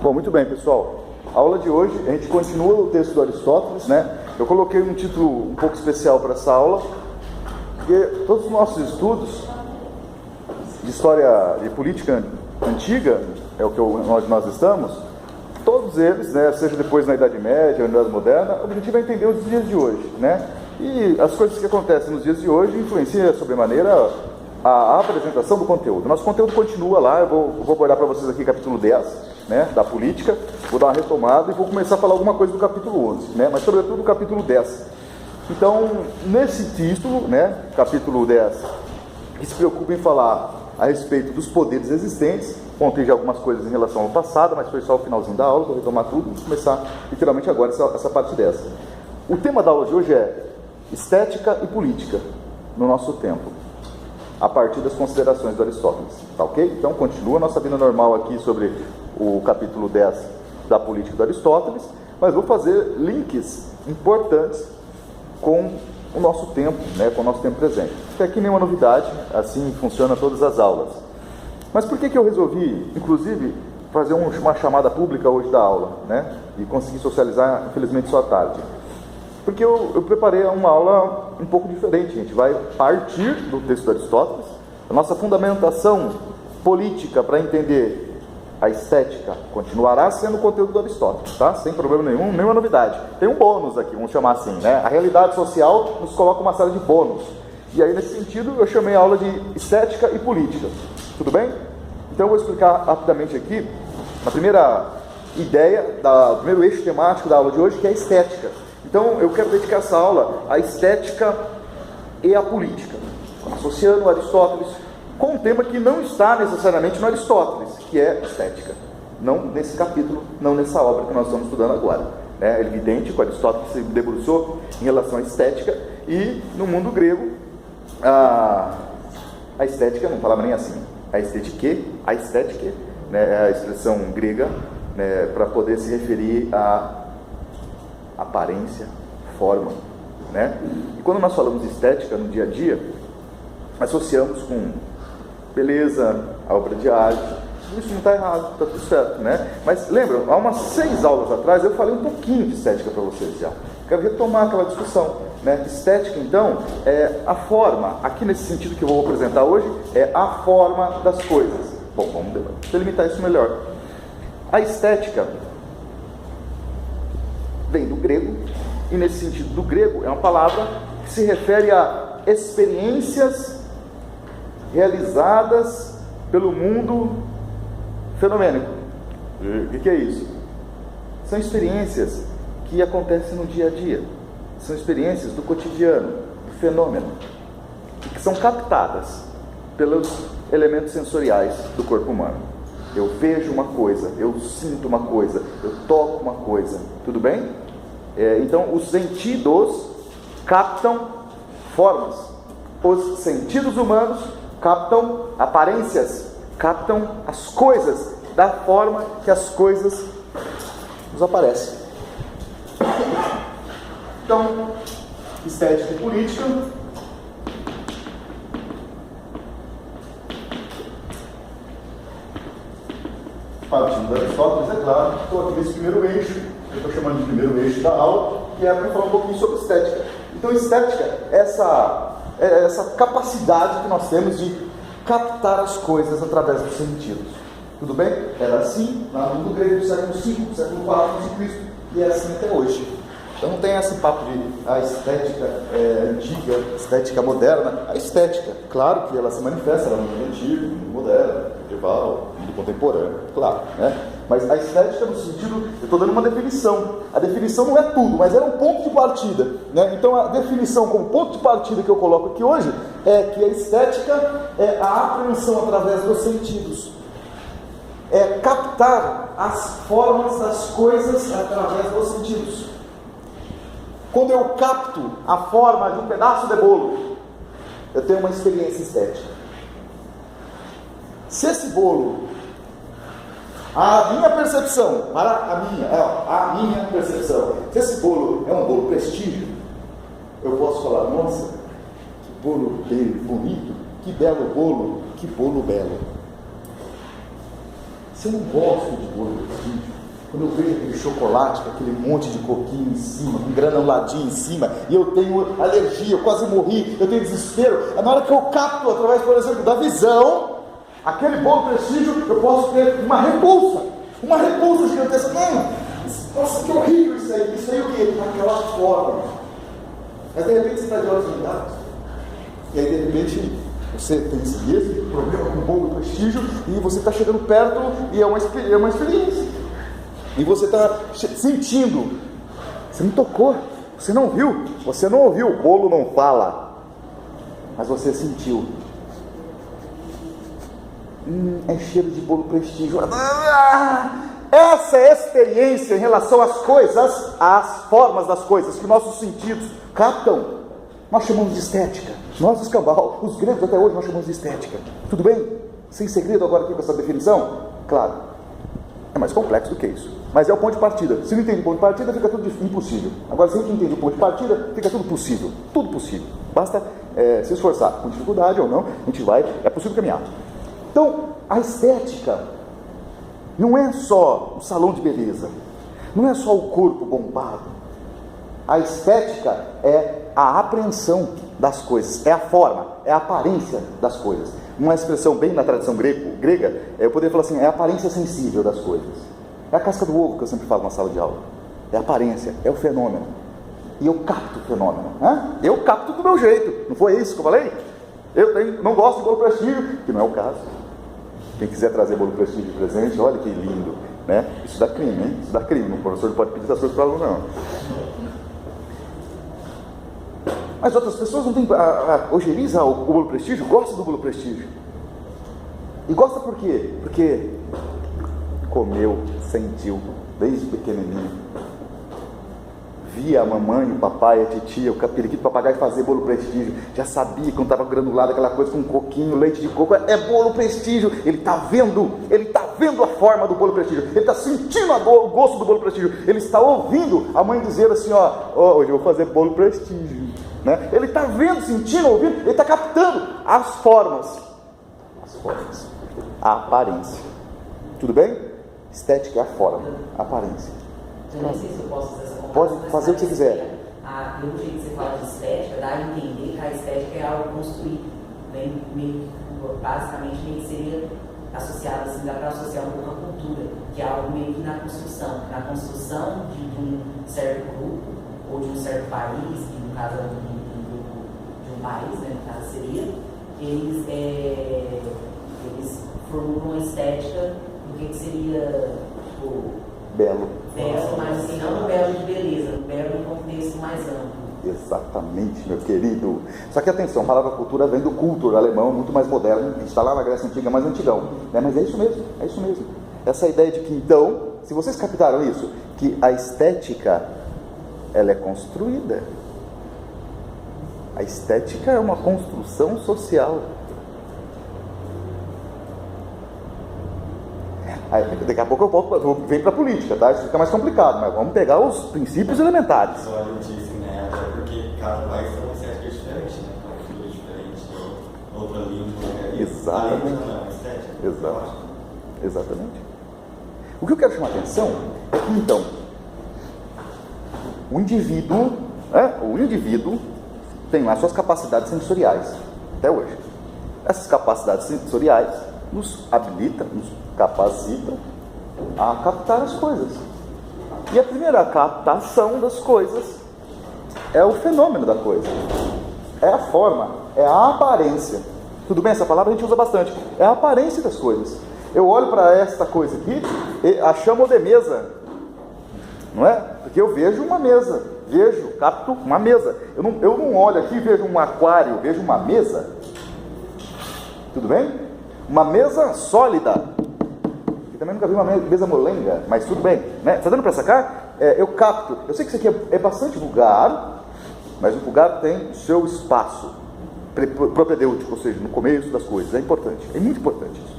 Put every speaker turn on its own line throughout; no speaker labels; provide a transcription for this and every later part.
Bom, muito bem, pessoal. A aula de hoje, a gente continua o texto do Aristóteles, né? Eu coloquei um título um pouco especial para essa aula, porque todos os nossos estudos de história e política antiga, é o que nós estamos, todos eles, né, seja depois na Idade Média ou na Idade Moderna, o objetivo é entender os dias de hoje, né? E as coisas que acontecem nos dias de hoje influenciam sobremaneira a apresentação do conteúdo. Nosso conteúdo continua lá, eu vou abordar para vocês aqui capítulo 10, né, da política, vou dar uma retomada e vou começar a falar alguma coisa do capítulo 11, né, mas sobretudo do capítulo 10. Então, nesse título, né, capítulo 10, que se preocupa em falar a respeito dos poderes existentes, contei já algumas coisas em relação ao passado, mas foi só o finalzinho da aula, vou retomar tudo e começar literalmente agora essa parte 10. O tema da aula de hoje é estética e política no nosso tempo, a partir das considerações do Aristóteles, tá ok? Então continua a nossa vida normal aqui sobre o capítulo 10 da política do Aristóteles, mas vou fazer links importantes com o nosso tempo, né, com o nosso tempo presente. Isso aqui nenhuma novidade, assim funciona todas as aulas. Mas por que eu resolvi, inclusive, fazer uma chamada pública hoje da aula, né, e conseguir socializar, infelizmente, só à tarde? Porque eu preparei uma aula um pouco diferente. A gente vai partir do texto do Aristóteles, a nossa fundamentação política para entender a estética continuará sendo o conteúdo do Aristóteles, tá? Sem problema nenhum, nenhuma novidade. Tem um bônus aqui, vamos chamar assim, né? A realidade social nos coloca uma série de bônus. E aí, nesse sentido, eu chamei a aula de estética e política. Tudo bem? Então, eu vou explicar rapidamente aqui a primeira ideia, o primeiro eixo temático da aula de hoje, que é a estética. Então, eu quero dedicar essa aula à estética e à política, associando Aristóteles com um tema que não está necessariamente no Aristóteles, que é estética. Não nesse capítulo, não nessa obra que nós estamos estudando agora. É evidente que Aristóteles se debruçou em relação à estética, e no mundo grego, a estética, não falava nem assim, a estética, né, é a expressão grega, né, para poder se referir a aparência, forma, né? E quando nós falamos de estética no dia a dia, associamos com beleza, a obra de arte. Isso não está errado, está tudo certo, né? Mas lembram, há umas 6 aulas atrás eu falei um pouquinho de estética para vocês já. Quero retomar aquela discussão, né? Estética, então, é a forma, aqui nesse sentido que eu vou apresentar hoje, é a forma das coisas. Bom, vamos delimitar isso melhor. A estética vem do grego, e nesse sentido do grego é uma palavra que se refere a experiências realizadas pelo mundo fenomênico. O que é isso? São experiências que acontecem no dia a dia, são experiências do cotidiano, do fenômeno, que são captadas pelos elementos sensoriais do corpo humano. Eu vejo uma coisa, eu sinto uma coisa, eu toco uma coisa, tudo bem? Então, os sentidos captam formas, os sentidos humanos captam aparências, captam as coisas da forma que as coisas nos aparecem. Então, estética e política. Partindo da Aristóteles, é claro, estou aqui nesse primeiro eixo, eu estou chamando de primeiro eixo da aula, que é para falar um pouquinho sobre estética. Então, estética é essa capacidade que nós temos de captar as coisas através dos sentidos. Tudo bem? Era assim lá no mundo grego do século V, século IV a.C., e é assim até hoje. Então não tem esse papo de a estética antiga, estética moderna. A estética, claro que ela se manifesta no mundo antigo, no mundo moderno, medieval, no mundo contemporâneo, claro, né? Mas a estética no sentido, eu estou dando uma definição. A definição não é tudo, mas é um ponto de partida, né? Então a definição como ponto de partida que eu coloco aqui hoje é que a estética é a apreensão através dos sentidos. É captar as formas das coisas através dos sentidos. Quando eu capto a forma de um pedaço de bolo, eu tenho uma experiência estética. Se esse bolo, a minha percepção, a minha percepção, se esse bolo é um bolo prestígio, eu posso falar, nossa, que bolo bonito, que belo bolo, que bolo belo. Se Se eu não gosto de bolo prestígio, quando eu vejo aquele chocolate com aquele monte de coquinho em cima, com granuladinho em cima, e eu tenho alergia, eu quase morri, eu tenho desespero, na hora que eu capto, através, por exemplo, da visão, aquele bolo prestígio, eu posso ter uma repulsa gigantesca. Não, nossa, que horrível isso aí o quê? Aquela forma. Mas de repente você está de olhos vendados, e aí de repente você tem esse mesmo problema com o bolo prestígio, e você está chegando perto, e é uma experiência. E você está sentindo, você não tocou, você não viu, você não ouviu, o bolo não fala, mas você sentiu. É cheiro de bolo prestígio. Essa é a experiência em relação às coisas, às formas das coisas, que nossos sentidos captam. Nós chamamos de estética. Nós, os Cabal, os gregos até hoje, nós chamamos de estética. Tudo bem? Sem segredo agora aqui com essa definição? Claro, é mais complexo do que isso, mas é o ponto de partida. Se não entende o ponto de partida, fica tudo impossível. Agora, se a gente entende o ponto de partida, fica tudo possível. Tudo possível. Basta se esforçar, com dificuldade ou não, a gente vai, é possível caminhar. Então, a estética não é só o salão de beleza, não é só o corpo bombado. A estética é a apreensão das coisas, é a forma, é a aparência das coisas. Uma expressão bem na tradição grega, eu poderia falar assim, é a aparência sensível das coisas. É a casca do ovo que eu sempre falo na sala de aula. É a aparência, é o fenômeno. E eu capto o fenômeno. Eu capto do meu jeito. Não foi isso que eu falei? Eu não gosto de bolo prestígio, que não é o caso. Quem quiser trazer bolo prestígio de presente, olha que lindo, né? Isso dá crime, hein? Isso dá crime. O professor não pode pedir essas coisas para o aluno, não. Mas outras pessoas não têm. A ojeriza, o bolo prestígio, gosta do bolo prestígio. E gosta por quê? Porque comeu, sentiu, desde pequenininho. Via a mamãe, o papai, a titia, o periquito papagaio fazer bolo prestígio. Já sabia quando estava granulado aquela coisa com coquinho, leite de coco. É bolo prestígio. Ele está vendo a forma do bolo prestígio. Ele está sentindo o gosto do bolo prestígio. Ele está ouvindo a mãe dizer assim, hoje eu vou fazer bolo prestígio. Né? Ele está vendo, sentindo, ouvindo, ele está captando as formas, a aparência. Tudo bem? Estética é a forma, a aparência.
Eu não sei se eu posso fazer essa comparação.
Pode fazer o que você quiser.
Pelo jeito que você fala de estética, dá a entender que a estética é algo construído. Basicamente, meio que seria associado, assim, dá para associar um pouco à cultura, que é algo meio que na construção de um certo grupo, ou de um certo país, que no caso é de um país, né, no caso seria, eles formulam uma estética do que seria, tipo,
belo,
mas assim, não um belo de beleza, um belo em contexto mais amplo.
Exatamente, meu querido. Só que atenção, a palavra cultura vem do culto alemão, muito mais moderno, a gente está lá na Grécia Antiga, mais antigão, né? Mas é isso mesmo. Essa ideia de que então, se vocês captaram isso, que a estética, ela é construída. A estética é uma construção social. Aí, daqui a pouco eu venho para a política, tá? Isso fica mais complicado, mas vamos pegar os princípios elementares.
Só disse, né? Até porque cada país tem uma estética diferente, né? Uma cultura diferente, outra língua.
Exatamente. Exatamente. O que eu quero chamar a atenção é que, então, o indivíduo tem lá suas capacidades sensoriais, até hoje. Essas capacidades sensoriais nos habilitam, nos capacitam a captar as coisas. E a primeira captação das coisas é o fenômeno da coisa, é a forma, é a aparência. Tudo bem? Essa palavra a gente usa bastante. É a aparência das coisas. Eu olho para esta coisa aqui e a chamo de mesa, não é? Porque eu vejo uma mesa, capto uma mesa. Eu não olho aqui e vejo um aquário, vejo uma mesa. Tudo bem? Uma mesa sólida. Eu também nunca vi uma mesa molenga, mas tudo bem, né? Está dando para sacar? Eu capto. Eu sei que isso aqui é bastante vulgar, mas o vulgar tem o seu espaço propedêutico, ou seja, no começo das coisas. É importante, é muito importante isso.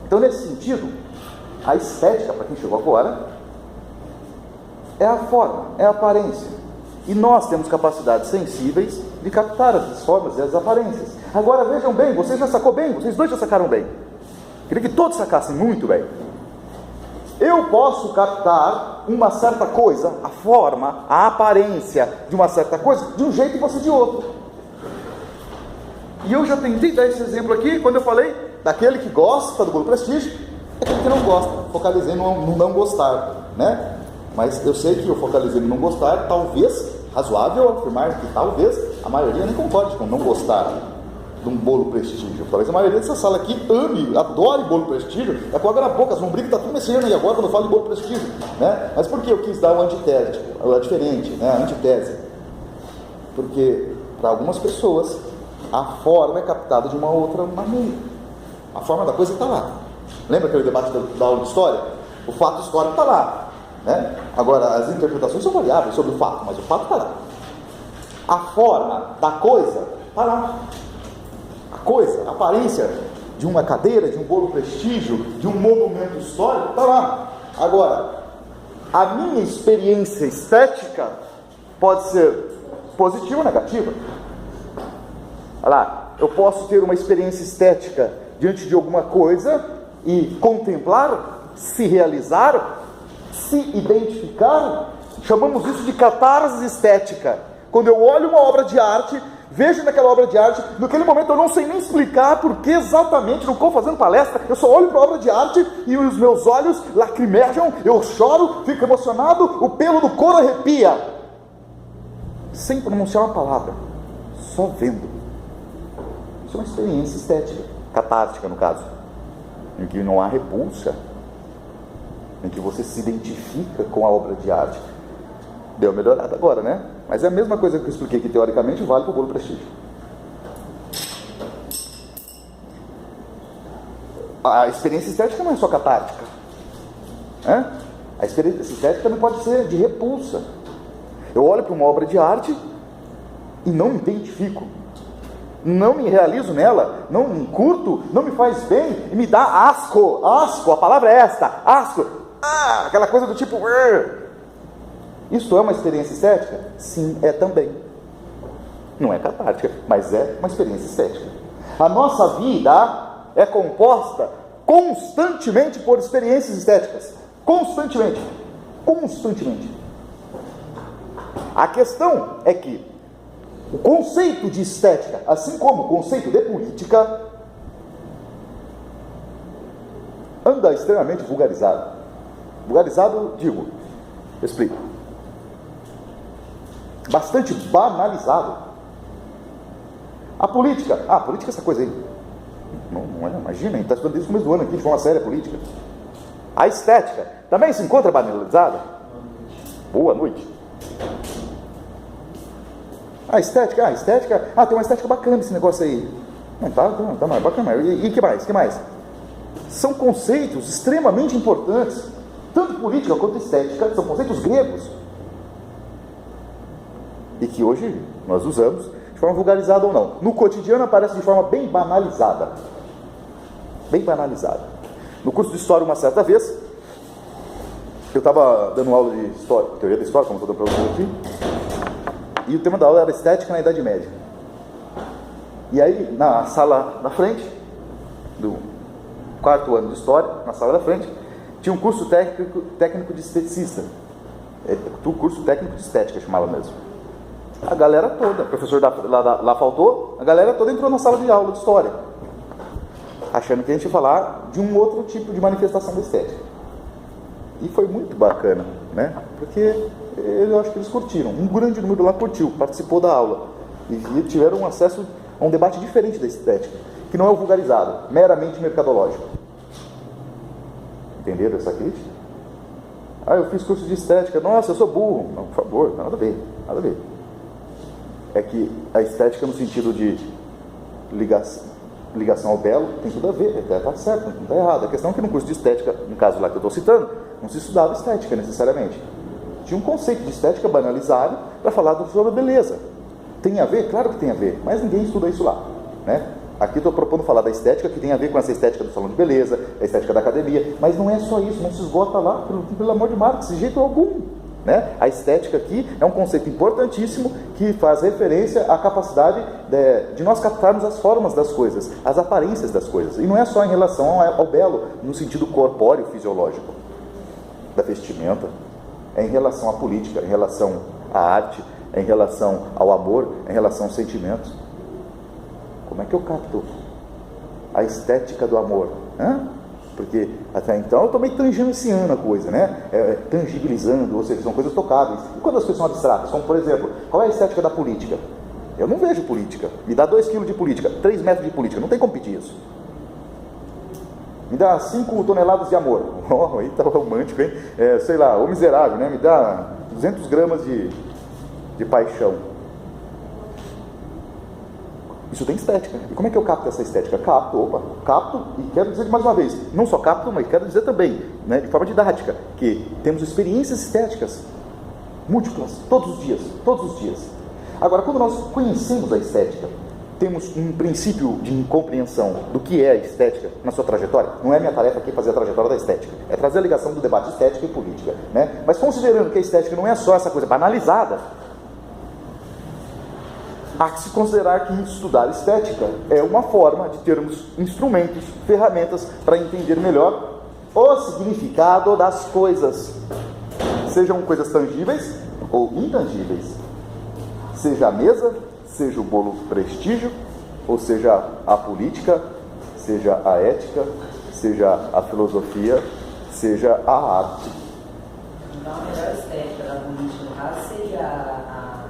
Então, nesse sentido, a estética, para quem chegou agora, é a forma, é a aparência. E nós temos capacidades sensíveis de captar as formas e as aparências. Agora vejam bem, você já sacou bem, vocês dois já sacaram bem. Queria que todos sacassem muito bem. Eu posso captar uma certa coisa, a forma, a aparência de uma certa coisa, de um jeito e você de outro. E eu já tentei dar esse exemplo aqui, quando eu falei daquele que gosta do bolo prestígio, e aquele que não gosta. Focalizei no não gostar, né? Mas eu sei que eu focalizei no não gostar, talvez, razoável afirmar que talvez a maioria nem concorde com não gostar de um bolo prestígio. Talvez a maioria dessa sala aqui ame, adore bolo prestígio, é com água na boca, as lombrigas estão tudo mexendo aí agora quando eu falo de bolo prestígio, né? Mas por que eu quis dar uma antitese, diferente, né? A antitese? Porque para algumas pessoas a forma é captada de uma outra maneira. A forma da coisa está lá. Lembra aquele debate da aula de história? O fato histórico está lá, né? Agora, as interpretações são variáveis sobre o fato, mas o fato está lá. A forma da coisa está lá. A coisa, a aparência de uma cadeira, de um bolo prestígio, de um monumento histórico, está lá. Agora, a minha experiência estética pode ser positiva ou negativa. Olha lá, eu posso ter uma experiência estética diante de alguma coisa e contemplar, se realizar, se identificar. Chamamos isso de catarse estética. Quando eu olho uma obra de arte, vejo naquela obra de arte, naquele momento eu não sei nem explicar porque exatamente, não estou fazendo palestra, eu só olho para a obra de arte e os meus olhos lacrimejam, eu choro, fico emocionado, o pelo do couro arrepia, sem pronunciar uma palavra, só vendo. Isso é uma experiência estética, catártica no caso, em que não há repulsa, em que você se identifica com a obra de arte. Deu melhorada agora, né? Mas é a mesma coisa que eu expliquei que teoricamente vale para o bolo prestígio. A experiência estética não é só catártica, né? A experiência estética não pode ser de repulsa. Eu olho para uma obra de arte e não me identifico, não me realizo nela, não me curto, não me faz bem e me dá asco, a palavra é esta, asco, aquela coisa do tipo, isso é uma experiência estética? Sim, é também. Não é catártica, mas é uma experiência estética. A nossa vida é composta constantemente por experiências estéticas. Constantemente. A questão é que o conceito de estética, assim como o conceito de política, anda extremamente vulgarizado. Vulgarizado, digo, explico. Bastante banalizado. A política é essa coisa aí. Não é, imagina, a gente está estudando isso no começo do ano aqui, de forma séria política. A estética também se encontra banalizada. Boa noite. A estética, tem uma estética bacana esse negócio aí. Não, tá mais bacana. E que mais? São conceitos extremamente importantes. Tanto política quanto estética são conceitos gregos. E que hoje nós usamos de forma vulgarizada ou não. No cotidiano aparece de forma bem banalizada. No curso de História, uma certa vez, eu estava dando aula de história, teoria da história, como estou dando para vocês aqui, e o tema da aula era Estética na Idade Média. E aí, na sala da frente, do quarto ano de História, na sala da frente, tinha um curso técnico de esteticista. O curso técnico de estética chamava mesmo. A galera toda, o professor lá faltou, a galera toda entrou na sala de aula de História, achando que a gente ia falar de um outro tipo de manifestação da estética. E foi muito bacana, né? Porque eu acho que eles curtiram. Um grande número lá curtiu, participou da aula. E tiveram acesso a um debate diferente da estética, que não é o vulgarizado, meramente mercadológico. Entenderam essa crítica? Eu fiz curso de estética. Nossa, eu sou burro. Não, por favor, nada a ver. É que a estética no sentido de ligação ao belo tem tudo a ver, está certo, não está errado. A questão é que no curso de estética, no caso lá que eu estou citando, não se estudava estética necessariamente. Tinha um conceito de estética banalizado para falar sobre a beleza. Tem a ver? Claro que tem a ver, mas ninguém estuda isso lá, né? Aqui estou propondo falar da estética que tem a ver com essa estética do salão de beleza, a estética da academia, mas não é só isso, não se esgota lá, pelo amor de Marx, de jeito algum. né? A estética aqui é um conceito importantíssimo que faz referência à capacidade de nós captarmos as formas das coisas, as aparências das coisas. E não é só em relação ao belo, no sentido corpóreo, fisiológico, da vestimenta. É em relação à política, em relação à arte, é em relação ao amor, é em relação aos sentimentos. Como é que eu capto a estética do amor? Porque até então eu estou meio tangenciando a coisa, né? Tangibilizando, ou seja, são coisas tocáveis. E quando as coisas são abstratas, como por exemplo, qual é a estética da política? Eu não vejo política. Me dá 2 quilos de política, 3 metros de política, não tem como pedir isso. Me dá 5 toneladas de amor. Oh, aí tá romântico, hein? Sei lá, o miserável, né? Me dá 200 gramas de paixão. Isso tem estética. E como é que eu capto essa estética? Capto, e quero dizer mais uma vez, não só capto, mas quero dizer também, né, de forma didática, que temos experiências estéticas múltiplas, todos os dias. Agora, quando nós conhecemos a estética, temos um princípio de compreensão do que é a estética na sua trajetória. Não é minha tarefa aqui fazer a trajetória da estética, é trazer a ligação do debate estética e política, né? Mas considerando que a estética não é só essa coisa banalizada, há que se considerar que estudar estética é uma forma de termos instrumentos, ferramentas para entender melhor o significado das coisas, sejam coisas tangíveis ou intangíveis, seja a mesa, seja o bolo prestígio, ou seja a política, seja a ética, seja a filosofia, seja a arte.
Então a melhor estética da política, no caso, seria a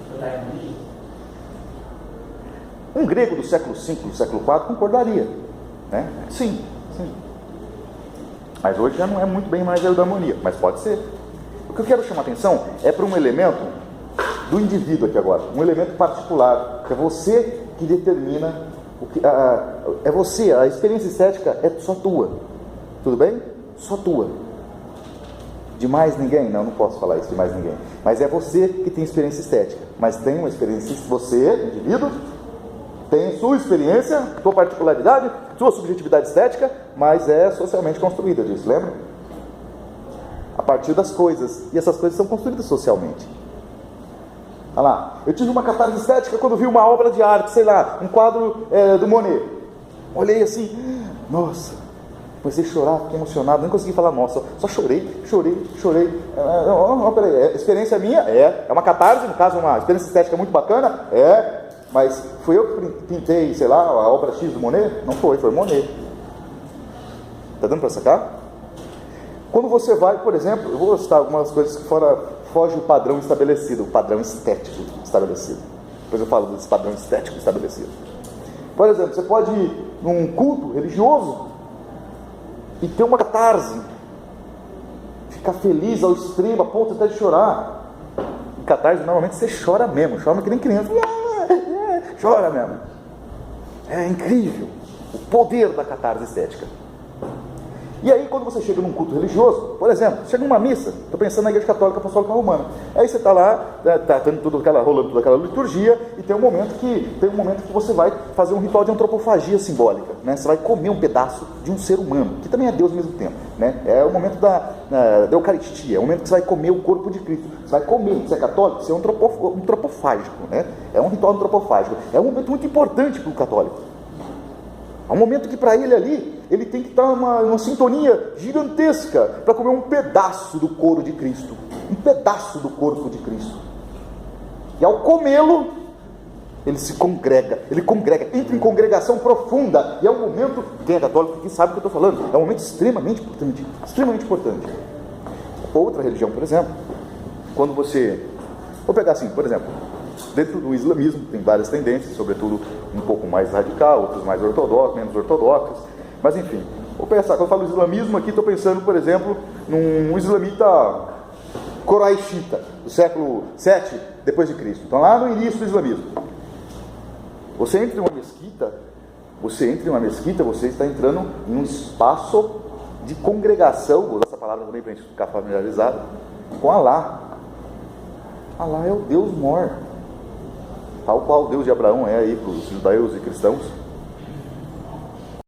protagonismo.
Um grego do século V, do século IV concordaria, né? Sim. Mas hoje já não é muito bem mais a eudaimonia, mas pode ser. O que eu quero chamar a atenção é para um elemento do indivíduo aqui agora, um elemento particular, que é você que determina o que, é você, a experiência estética é só tua, tudo bem? Só tua. De mais ninguém? Não posso falar isso de mais ninguém. Mas é você que tem experiência estética, mas tem uma experiência, você, indivíduo, tem sua experiência, sua particularidade, sua subjetividade estética, mas é socialmente construída disso, lembra? A partir das coisas, e essas coisas são construídas socialmente. Olha lá, eu tive uma catarse estética quando vi uma obra de arte, sei lá, um quadro do Monet. Olhei assim, nossa, comecei a chorar, fiquei emocionado, nem consegui falar nossa, só chorei. Peraí, experiência minha? É uma catarse, no caso, uma experiência estética muito bacana? Mas fui eu que pintei, sei lá, a obra X do Monet? Não foi Monet. Está dando para sacar? Quando você vai, por exemplo, eu vou citar algumas coisas que foge o padrão estabelecido, o padrão estético estabelecido. Depois eu falo desse padrão estético estabelecido. Por exemplo, você pode ir num culto religioso e ter uma catarse, ficar feliz ao extremo, a ponto até de chorar. Em catarse, normalmente você chora mesmo, chora que nem criança. Chora mesmo. É incrível o poder da catarse estética. E aí, quando você chega num culto religioso, por exemplo, chega numa missa, estou pensando na Igreja Católica Apostólica Romana, aí você está lá, está rolando toda aquela liturgia, e tem um momento que você vai fazer um ritual de antropofagia simbólica, né? Você vai comer um pedaço de um ser humano, que também é Deus ao mesmo tempo, né? É o momento da Eucaristia, é o momento que você vai comer o corpo de Cristo. Você vai comer, você é católico, você é um antropofágico, né? É um ritual antropofágico, é um momento muito importante para o católico. É um momento que para ele ali, ele tem que estar numa sintonia gigantesca para comer um pedaço do couro de Cristo, um pedaço do corpo de Cristo. E ao comê-lo, ele se congrega, entra em congregação profunda, e é um momento, quem é católico aqui sabe o que eu estou falando, é um momento extremamente importante. Outra religião, por exemplo, quando você, vou pegar assim, por exemplo, dentro do islamismo tem várias tendências, sobretudo um pouco mais radical, outros mais ortodoxos, menos ortodoxos, mas enfim, vou pensar, quando eu falo islamismo aqui, estou pensando, por exemplo, num islamita coraixita, do século 7 depois de Cristo. Então lá no início do islamismo, você entra em uma mesquita, você está entrando em um espaço de congregação, vou usar essa palavra também para a gente ficar familiarizado, com Alá. Alá é o Deus mor, tal qual o Deus de Abraão é aí para os judeus e cristãos.